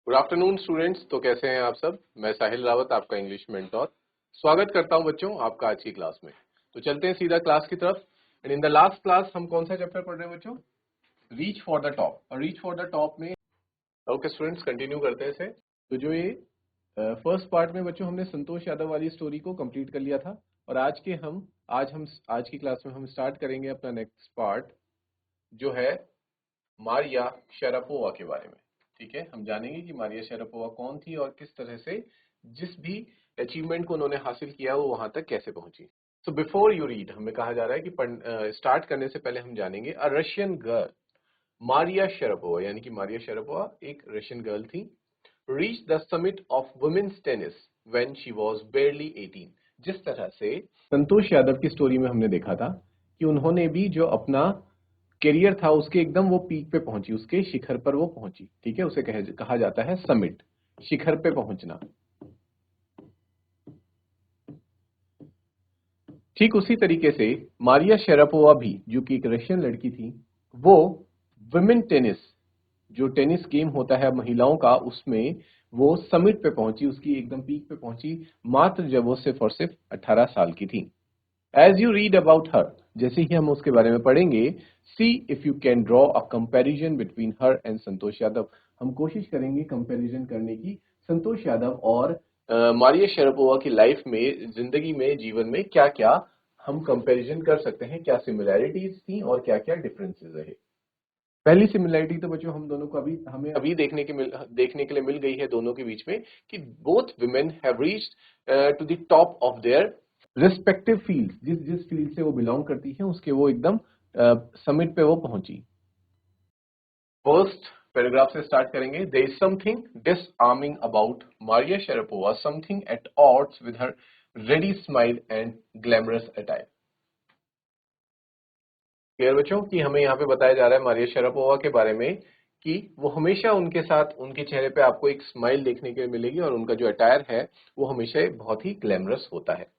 Good afternoon students. तो कैसे हैं आप सब। मैं साहिल रावत, आपका इंग्लिश मेंटोर, स्वागत करता हूं बच्चों आपका आज की क्लास में। तो चलते हैं सीधा क्लास की तरफ। And in the last class हम कौन सा चैप्टर पढ़ रहे हैं बच्चों? Reach for the top. और रीच फॉर द टॉप में ओके स्टूडेंट्स, कंटिन्यू करते हैं इसे। तो जो ये फर्स्ट पार्ट में बच्चों हमने संतोष यादव वाली स्टोरी को कंप्लीट कर लिया था। और आज की क्लास में हम स्टार्ट करेंगे अपना नेक्स्ट पार्ट, जो है मारिया शारापोवा के बारे में। ठीक है, हम जानेंगे कि मारिया शारापोवा कौन थी और किस तरह से जिस भी अचीवमेंट को उन्होंने हासिल किया वो वहां तक कैसे पहुंची। सो बिफोर यू रीड, हमें कहा जा रहा है कि स्टार्ट करने से पहले हम जानेंगे a Russian girl Maria Sharapova, यानी कि मारिया शारापोवा एक रशियन गर्ल थी। Reach the summit of women's tennis when she was barely 18। जिस तरह से संतोष यादव की स्टोरी में हमने देखा था कि उन्होंने भी जो अपना करियर था उसके एकदम वो पीक पे पहुंची, उसके शिखर पर वो पहुंची। ठीक है, उसे कहा जाता है समिट, शिखर पे पहुंचना। ठीक उसी तरीके से मारिया शेरापोवा भी, जो कि एक रशियन लड़की थी, वो वुमेन टेनिस, जो टेनिस गेम होता है महिलाओं का, उसमें वो समिट पे पहुंची, उसकी एकदम पीक पे पहुंची, मात्र जब वो सिर्फ और सिर्फ 18 साल की थी। As you read about her, जैसे ही हम उसके बारे में पढ़ेंगे, see if you can draw a comparison between her and Santosh Yadav. हम कोशिश करेंगे कंपैरिजन करने की संतोष यादव और मारिया शेरापोवा की लाइफ में, जिंदगी में, जीवन में क्या क्या हम कंपैरिजन कर सकते हैं, क्या सिमिलैरिटीज थी और क्या क्या डिफरेंसेस रहे। पहली सिमिलैरिटी तो बच्चों हमें अभी देखने के लिए मिल गई है दोनों के बीच में, कि both women have reached to the top of their respective field. जिस जिस फील्ड से वो बिलोंग करती है उसके वो एकदम समिट पे वो पहुंची। फर्स्ट पैराग्राफ से स्टार्ट करेंगे। There is something disarming about Maria Sharapova, something at odds with her ready smile and glamorous attire. Clear बच्चों, कि हमें यहाँ पे बताया जा रहा है मारिया शारापोवा के बारे में कि वो हमेशा उनके साथ, उनके चेहरे पे आपको एक स्माइल देखने के लिए मिलेगी और उनका जो अटायर है वो हमेशा बहुत ही ग्लैमरस होता है।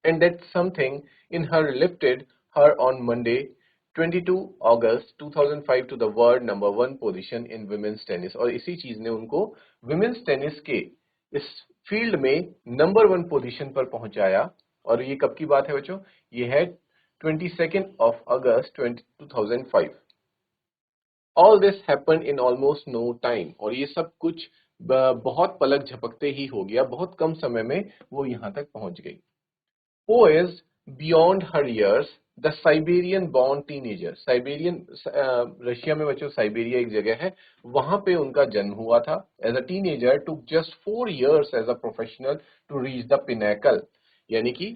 And that something in her lifted her on Monday, 22 August 2005 to the world number 1 position in women's tennis। और इसी चीज ने उनको women's tennis के इस फील्ड में नंबर 1 पोजीशन पर पहुंचाया। और ये कब की बात है बच्चों? ये है 22 अगस्त 2005। All this happen in almost no time. और ये सब कुछ बहुत पलक झपकते ही हो गया, बहुत कम समय में वो यहां तक पहुंच गई। Poised beyond her years, the Siberian born teenager, Siberian, Russia में बच्चों साइबेरिया एक जगह है, वहां पे उनका जन्म हुआ था। As a teenager took just 4 years as a professional to reach the pinnacle। यानी कि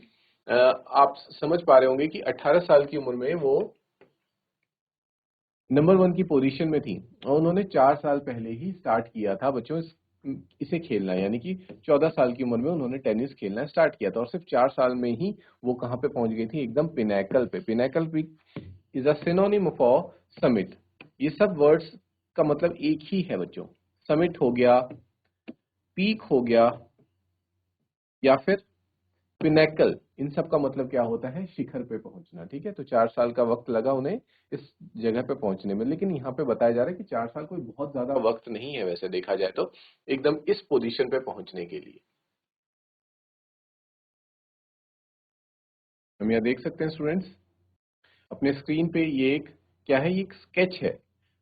आप समझ पा रहे होंगे कि 18 साल की उम्र में वो नंबर 1 की पोजीशन में थी। और उन्होंने 4 साल पहले ही स्टार्ट किया था बच्चों इसे खेलना, यानी कि 14 साल की उम्र में उन्होंने टेनिस खेलना स्टार्ट किया था। और सिर्फ 4 साल में ही वो कहां पे पहुंच गई थी? एकदम पिनैकल पे। Pinnacle is a synonym for summit. ये सब वर्ड्स का मतलब एक ही है बच्चों। समिट हो गया, पीक हो गया, या फिर पिनैकल, इन सब का मतलब क्या होता है? शिखर पे पहुंचना। ठीक है, तो 4 साल का वक्त लगा उन्हें इस जगह पे पहुंचने में। लेकिन यहाँ पे बताया जा रहा है कि 4 साल कोई बहुत ज्यादा वक्त नहीं है वैसे देखा जाए तो, एकदम इस पोजीशन पे पहुंचने के लिए। हम यहाँ देख सकते हैं स्टूडेंट्स अपने स्क्रीन पे, ये एक क्या है? ये एक स्केच है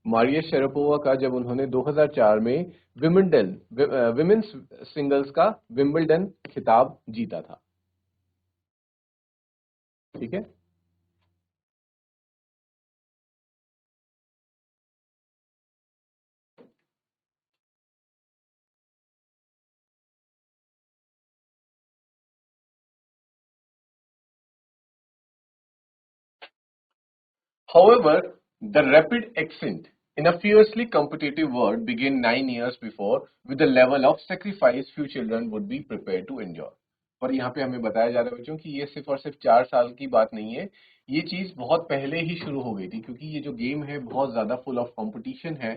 मारिया शेरापोवा का, जब उन्होंने 2004 में विमेन्स सिंगल्स का विंबलडन खिताब जीता था। ठीक है, however, the rapid ascent in a fiercely competitive world began 9 years before with the level of sacrifice few children would be prepared to endure। और यहाँ पे हमें बताया जा रहा है बच्चों कि ये सिर्फ और सिर्फ 4 साल की बात नहीं है, ये चीज बहुत पहले ही शुरू हो गई थी, क्योंकि ये जो गेम है बहुत ज्यादा फुल ऑफ कंपटीशन है।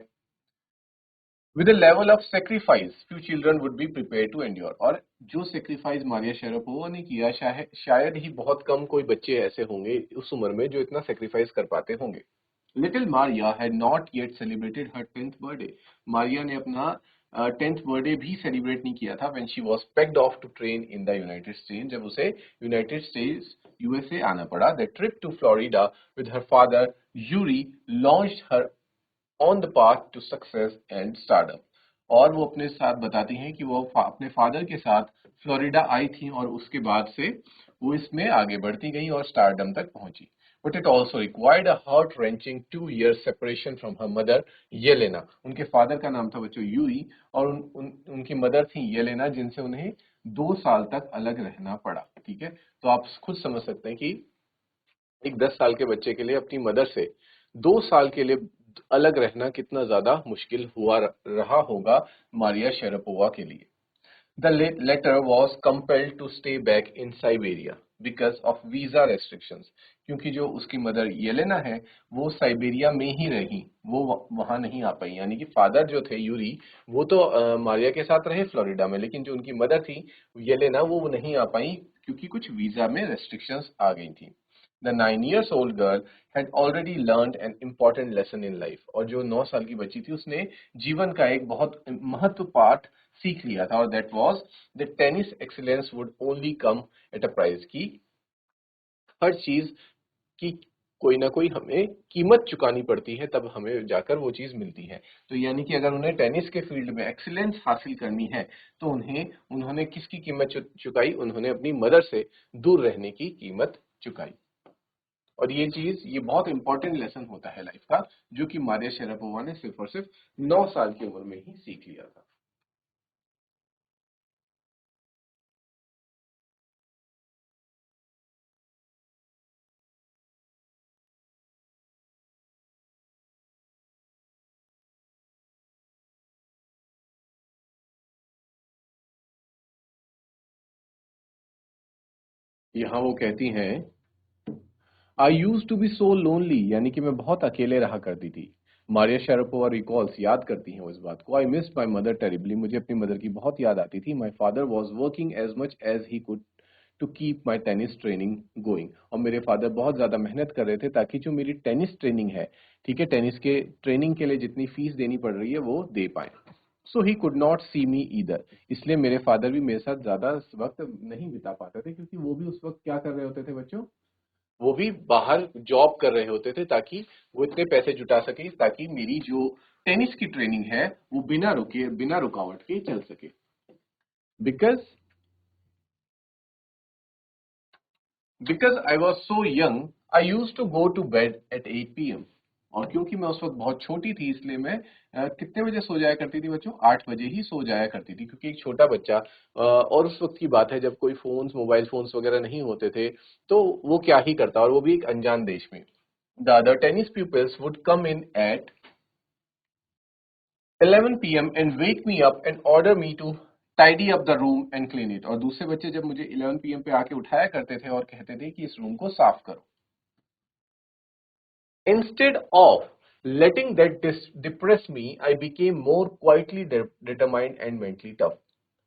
With a level of sacrifice few children would be prepared to endure। और जो सेक्रीफाइस मारिया शेरापोवा ने किया, शायद ही बहुत कम कोई बच्चे ऐसे होंगे उस उम्र में जो इतना सेक्रीफाइस कर पाते होंगे। Little Maria had not yet celebrated her 10th birthday. Maria ने अपना 10th बर्थडे भी सेलिब्रेट नहीं किया था when she was packed off to train in the United States, जब उसे यूनाइटेड स्टेट्स यूएसए आना पड़ा। The trip to Florida with her father Yuri launched her on the path to success and stardom. और वो अपने साथ बताती हैं कि वो अपने फादर के साथ फ्लोरिडा आई थी और उसके बाद से वो इसमें आगे बढ़ती गई और स्टारडम तक पहुंची। But it also required a heart wrenching 2 years separation from her mother Yelena. उनके फादर का नाम था बच्चों यूरी और उनकी मदर थी येलेना, जिनसे उन्हें 2 साल तक अलग रहना पड़ा। ठीक है, तो आप खुद समझ सकते हैं कि एक 10 साल के बच्चे के लिए अपनी मदर से 2 साल के लिए अलग रहना कितना ज्यादा मुश्किल हुआ रहा होगा मारिया शेरापोवा के लिए। The latter was compelled to stay back in Siberia because of visa restrictions। क्योंकि जो उसकी मदर येलेना है वो साइबेरिया में ही रही, वो वहां नहीं आ पाई। यानी कि फादर जो थे यूरी वो तो मारिया के साथ रहे फ्लोरिडा में, लेकिन जो उनकी मदर थी येलेना वो नहीं आ पाई क्योंकि कुछ वीजा में रेस्ट्रिक्शंस आ गई थी। The 9 years old girl had already learned an important lesson in life। और जो 9 साल की बच्ची थी उसने जीवन का एक बहुत महत्व पाठ सीख लिया था, और that was the tennis excellence would only come at a price. की हर चीज की कोई ना कोई हमें कीमत चुकानी पड़ती है, तब हमें जाकर वो चीज मिलती है। तो यानी कि अगर उन्हें टेनिस के फील्ड में एक्सीलेंस हासिल करनी है तो उन्होंने किसकी कीमत चुकाई? उन्होंने अपनी मदर से दूर रहने की कीमत चुकाई। और ये बहुत इंपॉर्टेंट लेसन होता है लाइफ का, जो कि मारिया शेरापोवा ने सिर्फ और सिर्फ 9 साल की उम्र में ही सीख लिया था। यहाँ वो कहती हैं, I use to be so lonely, यानी कि मैं बहुत अकेले रहा करती थी। मारिया शेरापोवा रिकॉल्स, याद करती हैं वो इस बात को। I miss my mother terribly, मुझे अपनी मदर की बहुत याद आती थी। My father was working as much as he could to keep my tennis training going. और मेरे फादर बहुत ज्यादा मेहनत कर रहे थे ताकि जो मेरी टेनिस ट्रेनिंग है, ठीक है, टेनिस के ट्रेनिंग के लिए जितनी फीस देनी पड़ रही है वो दे पाए। So he could not see me either, इसलिए मेरे फादर भी मेरे साथ ज्यादा वक्त नहीं बिता पाते थे, क्योंकि वो भी उस वक्त क्या कर रहे होते थे बच्चों? वो भी बाहर जॉब कर रहे होते थे ताकि वो इतने पैसे जुटा सके ताकि मेरी जो टेनिस की ट्रेनिंग है वो बिना रुके बिना रुकावट के चल सके। Because because I was so young I use to go to bed at 8 PM। और क्योंकि मैं उस वक्त बहुत छोटी थी इसलिए मैं कितने बजे सो जाया करती थी बच्चों? 8 बजे ही सो जाया करती थी, क्योंकि एक छोटा बच्चा और उस वक्त की बात है जब कोई फोन्स मोबाइल फोन्स वगैरह नहीं होते थे, तो वो क्या ही करता, और वो भी एक अनजान देश में। The other tennis pupils would come in at 11 PM and wake me up and order me to tidy up the room and clean it। और दूसरे बच्चे जब मुझे 11 PM पे आके उठाया करते थे और कहते थे कि इस रूम को साफ करो। Instead of letting that depress me, I became more quietly determined and mentally tough।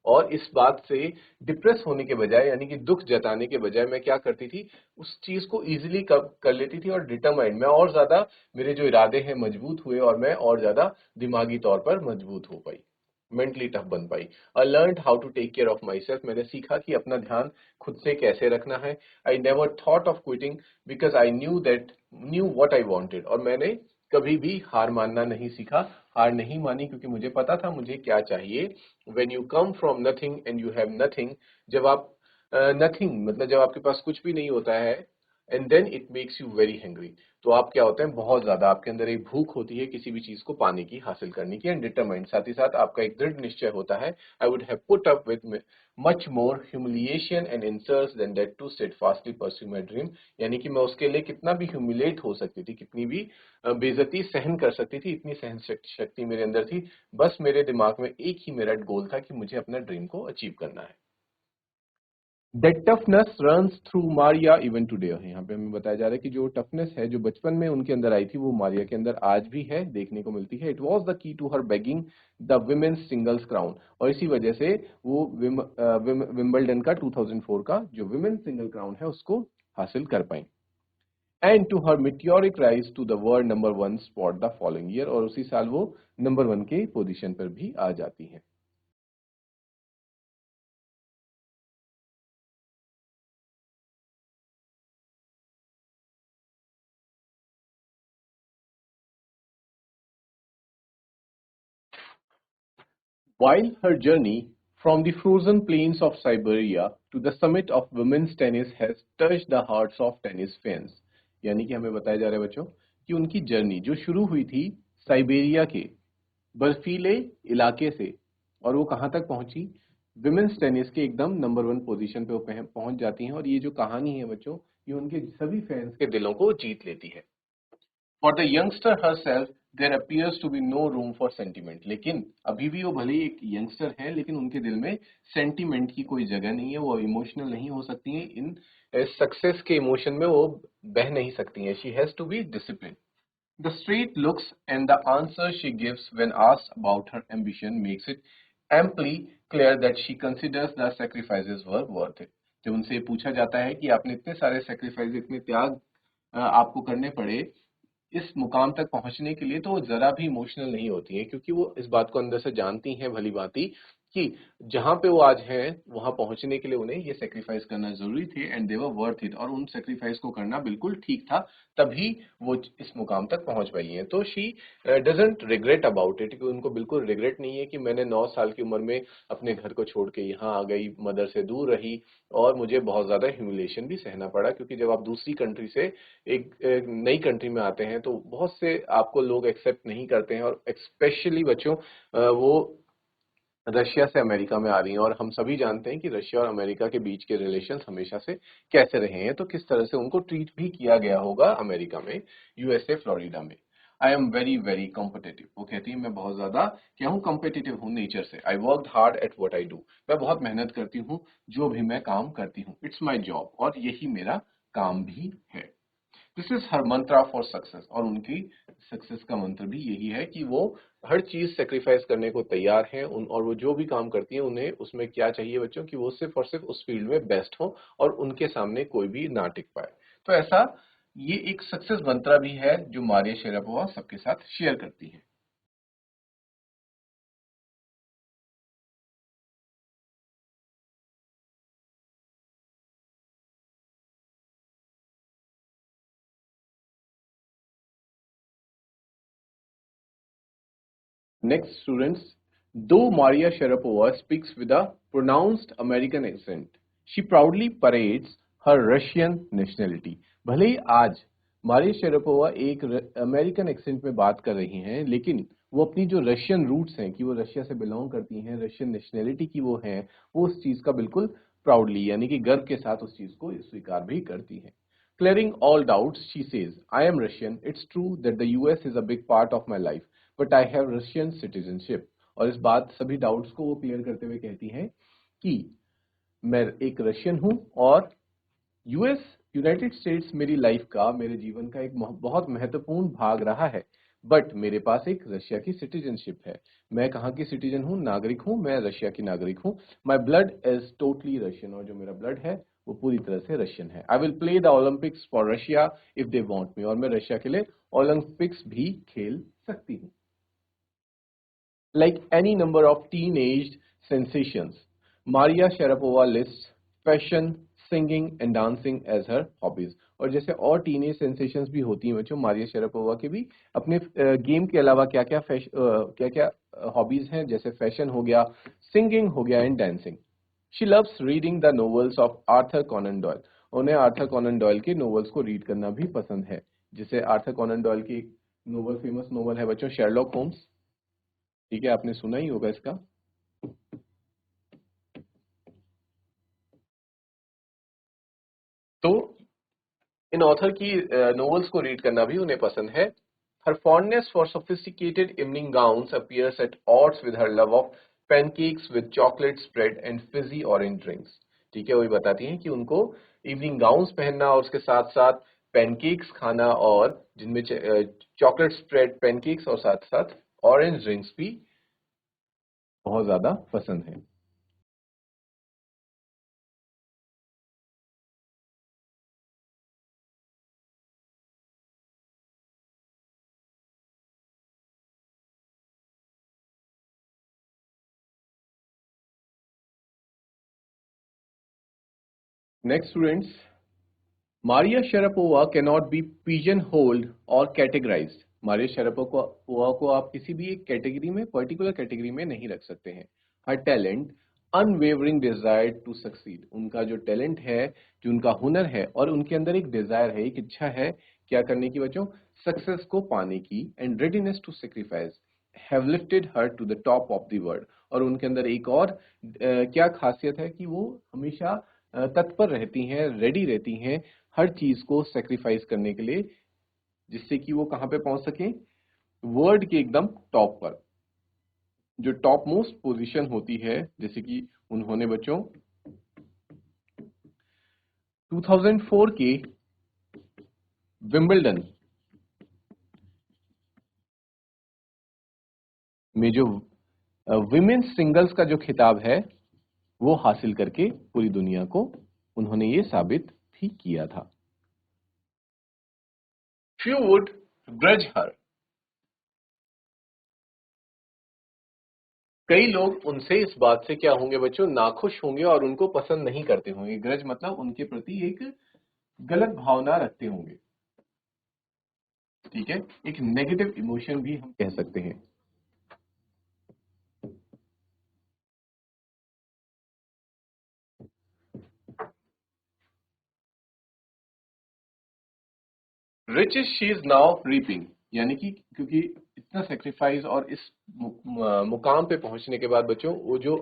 और इस बात से डिप्रेस होने के बजाय, यानी कि दुख जताने के बजाय, मैं क्या करती थी, उस चीज को इजीली कर लेती थी, और डिटरमाइंड, मैं और ज्यादा, मेरे जो इरादे हैं मजबूत हुए और मैं और ज्यादा दिमागी तौर पर मजबूत हो पाई, मेंटली टफ बन पाई। I learn how to take care of my self, मैंने सीखा कि अपना ध्यान खुद से कैसे रखना है। I never thought of quitting because I knew what I wanted. और मैंने कभी भी हार मानना नहीं सीखा, हार नहीं मानी, क्योंकि मुझे पता था मुझे क्या चाहिए। When you come from nothing and you have nothing, जब आप नथिंग मतलब जब आपके पास कुछ भी नहीं होता है, and then it makes you very hungry, तो आप क्या होते हैं, बहुत ज्यादा आपके अंदर एक भूख होती है किसी भी चीज को पाने की, हासिल करने की, एंड डिटरमाइंड, साथ ही साथ आपका एक दृढ़ निश्चय होता है। I would have put up with much more humiliation and insults than that to steadfastly pursue my dream. यानी कि मैं उसके लिए कितना भी ह्यूमिलेट हो सकती थी, कितनी भी बेइज्जती सहन कर सकती थी, इतनी सहन शक्ति मेरे अंदर थी। बस मेरे दिमाग में एक ही मेरा गोल था कि मुझे अपना ड्रीम को अचीव करना है। That toughness runs through Maria even today. यहाँ पे हमें बताया जा रहा है कि जो टफनेस है जो बचपन में उनके अंदर आई थी वो मारिया के अंदर आज भी है, देखने को मिलती है। It was the key to her bagging the women's singles crown. और इसी वजह से वो विम्बलडन का 2004 का जो विमेन्स सिंगल क्राउन है उसको हासिल कर पाई। And to her meteoric rise to the world number 1 spot the following year, और उसी साल वो नंबर 1 के पोजीशन पर भी आ जाती हैं। While her journey from the frozen plains of Siberia to the summit of women's tennis has touched the hearts of tennis fans, यानी कि हमें बताया जा रहा है बच्चों कि उनकी जर्नी जो शुरू हुई थी साइबेरिया के बर्फीले इलाके से, और वो कहाँ तक पहुंची, विमेन्स टेनिस के एकदम नंबर 1 पोजीशन पे वो पहुंच जाती हैं। और ये जो कहानी है बच्चों, ये उनके सभी फैंस के दिलों को जीत लेती है। For the youngster herself, there appears to be no room for sentiment. लेकिन अभी भी वो भले ही एक यंगस्टर है, लेकिन उनके दिल में सेंटीमेंट की कोई जगह नहीं है। वो इमोशनल नहीं हो सकती हैं, इन सक्सेस के इमोशन में वो बह नहीं सकती हैं। She has to be disciplined. The straight looks and the answer she gives when asked about her ambition makes it amply clear that she considers the sacrifices were worth it. जब उनसे पूछा जाता है कि आपने इतने सारे सैक्रिफाइस, इतने त्याग आपको करने पड़े इस मुकाम तक पहुंचने के लिए, तो वो जरा भी इमोशनल नहीं होती हैं, क्योंकि वो इस बात को अंदर से जानती हैं भली भांति कि जहां पे वो आज हैं वहां पहुंचने के लिए उन्हें ये सेक्रीफाइस करना जरूरी थे, and they were worth it, और उन सेक्रीफाइस को करना बिल्कुल ठीक था, तभी वो इस मुकाम तक पहुंच पाई हैं। तो she doesn't regret about it, कि उनको बिल्कुल रिग्रेट नहीं है कि मैंने 9 साल की उम्र में अपने घर को छोड़ के यहाँ आ गई, मदर से दूर रही, और मुझे बहुत ज्यादा ह्यूमिलेशन भी सहना पड़ा, क्योंकि जब आप दूसरी कंट्री से एक नई कंट्री में आते हैं तो बहुत से आपको लोग एक्सेप्ट नहीं करते हैं, और स्पेशली बच्चों वो रशिया से अमेरिका में आ रही हैं, और हम सभी जानते हैं कि रशिया और अमेरिका के बीच के रिलेशंस हमेशा से कैसे रहे हैं, तो किस तरह से उनको ट्रीट भी किया गया होगा अमेरिका में, यूएसए फ्लोरिडा में। I am very very competitive, वो कहती है मैं बहुत ज्यादा क्या हूँ, कॉम्पिटिटिव हूँ नेचर से। I work hard at what I do, मैं बहुत मेहनत करती हूँ जो भी मैं काम करती हूँ। इट्स माई जॉब, और यही मेरा काम भी है। This is her Mantra for success, और उनकी सक्सेस का मंत्र भी यही है कि वो हर चीज सेक्रीफाइस करने को तैयार हैं, और वो जो भी काम करती हैं उन्हें उसमें क्या चाहिए बच्चों, कि वो सिर्फ और सिर्फ उस फील्ड में बेस्ट हो, और उनके सामने कोई भी ना टिक पाए। तो ऐसा ये एक सक्सेस मंत्रा भी है जो मारिया शेरापोवा सबके साथ शेयर करती है। Next, students, though Maria Sharapova speaks with a pronounced American accent, she proudly parades her Russian nationality. भले ही आज मारिया शेरापोवा एक अमेरिकन एक्सेंट में बात कर रही हैं, लेकिन वो अपनी जो रशियन रूट्स हैं, कि वो रशिया से बिलोंग करती हैं, रशियन नेशनैलिटी की वो हैं, वो उस चीज का बिल्कुल प्राउडली यानी कि गर्व के साथ उस चीज को स्वीकार भी करती हैं। Clearing all doubts, she says, I am Russian. It's true that the US is a big part of my life, but I have Russian citizenship. और इस बात सभी डाउट्स को वो क्लियर करते हुए कहती हैं कि मैं एक रशियन हूं, और यूएस यूनाइटेड स्टेट्स मेरी लाइफ का, मेरे जीवन का एक बहुत महत्वपूर्ण भाग रहा है, बट मेरे पास एक रशिया की सिटीजनशिप है। मैं कहाँ की सिटीजन हूँ, नागरिक हूँ, मैं रशिया की नागरिक हूँ। My blood is totally Russian, और जो मेरा ब्लड है वो पूरी तरह से रशियन है। I will play the Olympics for Russia if they want me, और मैं रशिया के लिए ओलंपिक्स भी खेल सकती हूँ। Like any number of teenage sensations, Maria Sharapova lists fashion, singing and dancing as her hobbies. और जैसे और टीनेज सेंसेशंस भी होती हैं बच्चों, मारिया शेरापोवा के भी अपने गेम के अलावा क्या क्या हॉबीज हैं, जैसे फैशन हो गया, सिंगिंग हो गया and dancing. She loves reading the novels of Arthur Conan Doyle. उन्हें आर्थर कॉनन डॉयल के नोवेल्स को रीड करना भी पसंद है। जैसे आर्थर कॉनन डॉयल की एक नोवेल, फेमस नोवेल है बच्चों, शेरलॉक होम्स। ठीक है, आपने सुना ही होगा इसका। तो इन ऑथर की नॉवेल्स को रीड करना भी उन्हें पसंद है। Her fondness for sophisticated evening gowns appears at odds with her love of pancakes with chocolate spread and fizzy orange drinks. ठीक है, वही बताती हैं कि उनको इवनिंग गाउन्स पहनना और उसके साथ साथ पैनकेक्स खाना, और जिनमें चॉकलेट स्प्रेड पैनकेक्स और साथ साथ ऑरेंज ड्रिंक्स भी बहुत ज्यादा पसंद है। Next students, Maria Sharapova cannot be pigeonholed और कैटेगराइज्ड। मारिया शरापोवा को आप किसी भी एक कैटेगरी में, पर्टिकुलर कैटेगरी में नहीं रख सकते हैं। Her talent, unwavering desire to succeed, उनका जो टैलेंट है, जो उनका हुनर है, और उनके अंदर एक डिजायर है, एक इच्छा है क्या करने की बच्चों, सक्सेस को पाने की, and readiness to sacrifice have lifted her to the top of the world. और उनके अंदर एक और क्या खासियत है कि वो हमेशा तत्पर रहती हैं, रेडी रहती हैं हर चीज को सेक्रीफाइस करने के लिए, जिससे कि वो कहां पे पहुंच सके, वर्ल्ड के एकदम टॉप पर, जो टॉप मोस्ट पोजीशन होती है। जैसे कि उन्होंने बच्चों 2004 के विंबलडन में जो विमेन्स सिंगल्स का जो खिताब है वो हासिल करके पूरी दुनिया को उन्होंने ये साबित भी किया था। Few would grudge her, कई लोग उनसे इस बात से क्या होंगे बच्चों, नाखुश होंगे और उनको पसंद नहीं करते होंगे। ग्रज मतलब उनके प्रति एक गलत भावना रखते होंगे, ठीक है, एक नेगेटिव इमोशन भी हम कह सकते हैं। Riches she is now reaping, यानी कि क्योंकि इतना सेक्रीफाइस और इस मुकाम पे पहुंचने के बाद बच्चों, वो जो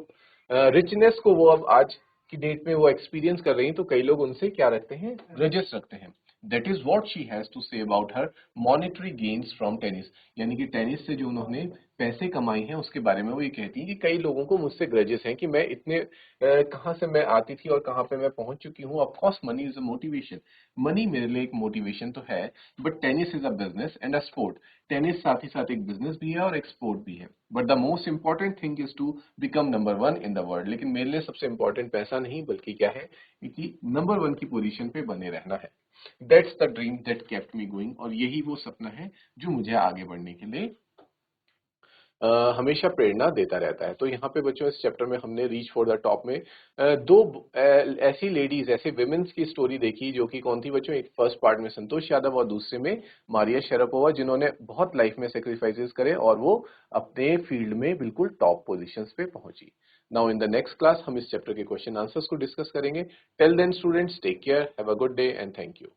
रिचनेस को वो अब आज की डेट में वो एक्सपीरियंस कर रही हैं, तो कई लोग उनसे क्या रखते हैं, ग्रजेस रखते हैं। That is what she has to say about her monetary gains from tennis, यानी कि टेनिस से जो उन्होंने पैसे कमाई हैं उसके बारे में वो ये कहती हैं कि कई लोगों को मुझसे ग्रजेस हैं कि मैं इतने कहाँ से मैं आती थी और कहाँ पे मैं पहुंच चुकी हूँ। Of course money is a motivation, money मेरे लिए एक मोटिवेशन तो है, but tennis is a business and a sport. Tennis साथ ही साथ एक बिजनेस भी है और एक स्पोर्ट भी है। But the most important thing is to become number one in the world. लेकिन मेरे लिए सबसे इंपॉर्टेंट पैसा नहीं, बल्कि क्या है कि नंबर वन की पोजीशन पे बने रहना है। That's the dream that kept me going, और यही वो सपना है जो मुझे आगे बढ़ने के लिए हमेशा प्रेरणा देता रहता है। तो यहाँ पे बच्चों इस चैप्टर में हमने रीच फॉर द टॉप में दो ऐसी लेडीज, ऐसे विमेन्स की स्टोरी देखी, जो कि कौन थी बच्चों, एक फर्स्ट पार्ट में संतोष यादव और दूसरे में मारिया शरापोवा, जिन्होंने बहुत लाइफ में सेक्रीफाइसेस करे और वो अपने फील्ड में बिल्कुल टॉप पोजिशन पे पहुंची। Now in the next class हम इस चैप्टर के क्वेश्चन आंसर्स को डिस्कस करेंगे। Till then students, take care, have a good day and thank you.